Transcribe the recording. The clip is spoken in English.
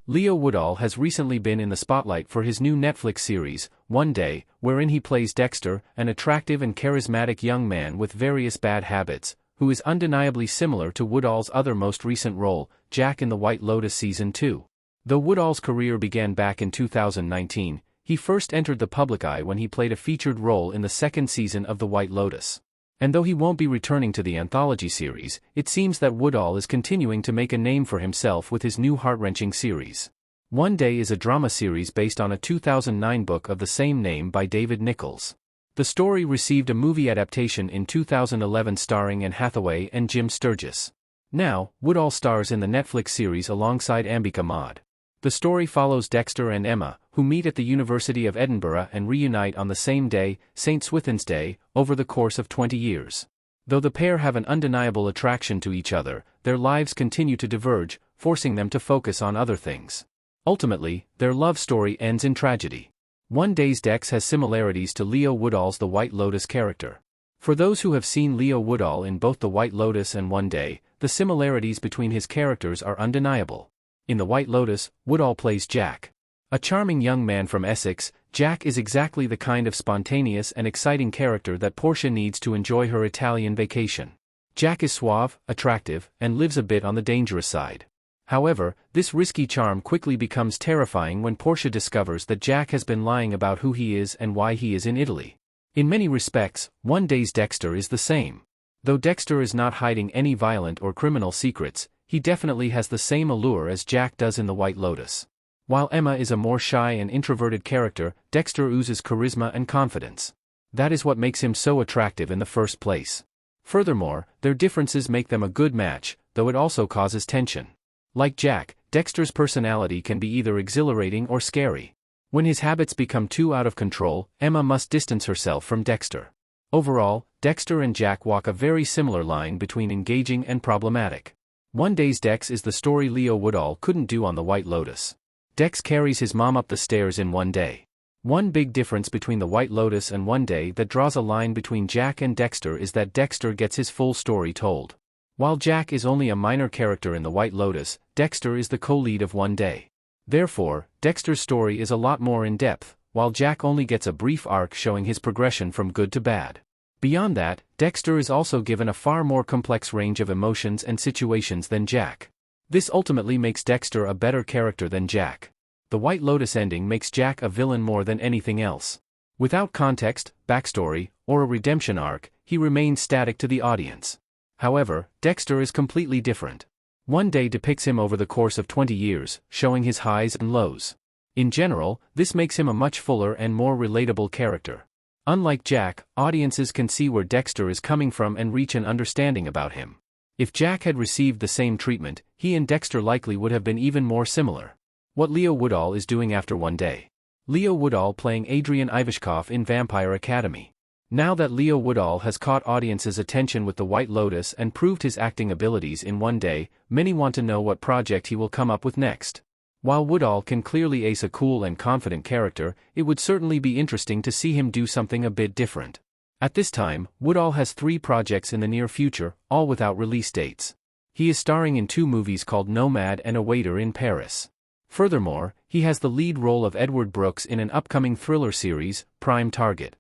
Leo Woodall has recently been in the spotlight for his new Netflix series, One Day, wherein he plays Dexter, an attractive and charismatic young man with various bad habits, who is undeniably similar to Woodall's other most recent role, Jack in The White Lotus Season 2. Though Woodall's career began back in 2019, he first entered the public eye when he played a featured role in the second season of The White Lotus. And though he won't be returning to the anthology series, it seems that Woodall is continuing to make a name for himself with his new heart-wrenching series. One Day is a drama series based on a 2009 book of the same name by David Nichols. The story received a movie adaptation in 2011 starring Anne Hathaway and Jim Sturgis. Now, Woodall stars in the Netflix series alongside Ambika Maude. The story follows Dexter and Emma, who meet at the University of Edinburgh and reunite on the same day, St. Swithin's Day, over the course of 20 years. Though the pair have an undeniable attraction to each other, their lives continue to diverge, forcing them to focus on other things. Ultimately, their love story ends in tragedy. One Day's Dex has similarities to Leo Woodall's The White Lotus character. For those who have seen Leo Woodall in both The White Lotus and One Day, the similarities between his characters are undeniable. In The White Lotus, Woodall plays Jack. A charming young man from Essex, Jack is exactly the kind of spontaneous and exciting character that Portia needs to enjoy her Italian vacation. Jack is suave, attractive, and lives a bit on the dangerous side. However, this risky charm quickly becomes terrifying when Portia discovers that Jack has been lying about who he is and why he is in Italy. In many respects, One Day's Dexter is the same. Though Dexter is not hiding any violent or criminal secrets, he definitely has the same allure as Jack does in The White Lotus. While Emma is a more shy and introverted character, Dexter oozes charisma and confidence. That is what makes him so attractive in the first place. Furthermore, their differences make them a good match, though it also causes tension. Like Jack, Dexter's personality can be either exhilarating or scary. When his habits become too out of control, Emma must distance herself from Dexter. Overall, Dexter and Jack walk a very similar line between engaging and problematic. One Day's Dex is the story Leo Woodall couldn't do on The White Lotus. Dex carries his mom up the stairs in One Day. One big difference between The White Lotus and One Day that draws a line between Jack and Dexter is that Dexter gets his full story told. While Jack is only a minor character in The White Lotus, Dexter is the co-lead of One Day. Therefore, Dexter's story is a lot more in-depth, while Jack only gets a brief arc showing his progression from good to bad. Beyond that, Dexter is also given a far more complex range of emotions and situations than Jack. This ultimately makes Dexter a better character than Jack. The White Lotus ending makes Jack a villain more than anything else. Without context, backstory, or a redemption arc, he remains static to the audience. However, Dexter is completely different. One Day depicts him over the course of 20 years, showing his highs and lows. In general, this makes him a much fuller and more relatable character. Unlike Jack, audiences can see where Dexter is coming from and reach an understanding about him. If Jack had received the same treatment, he and Dexter likely would have been even more similar. What Leo Woodall is doing after One Day. Leo Woodall playing Adrian Ivashkov in Vampire Academy. Now that Leo Woodall has caught audiences' attention with The White Lotus and proved his acting abilities in One Day, many want to know what project he will come up with next. While Woodall can clearly ace a cool and confident character, it would certainly be interesting to see him do something a bit different. At this time, Woodall has 3 projects in the near future, all without release dates. He is starring in 2 movies called Nomad and A Waiter in Paris. Furthermore, he has the lead role of Edward Brooks in an upcoming thriller series, Prime Target.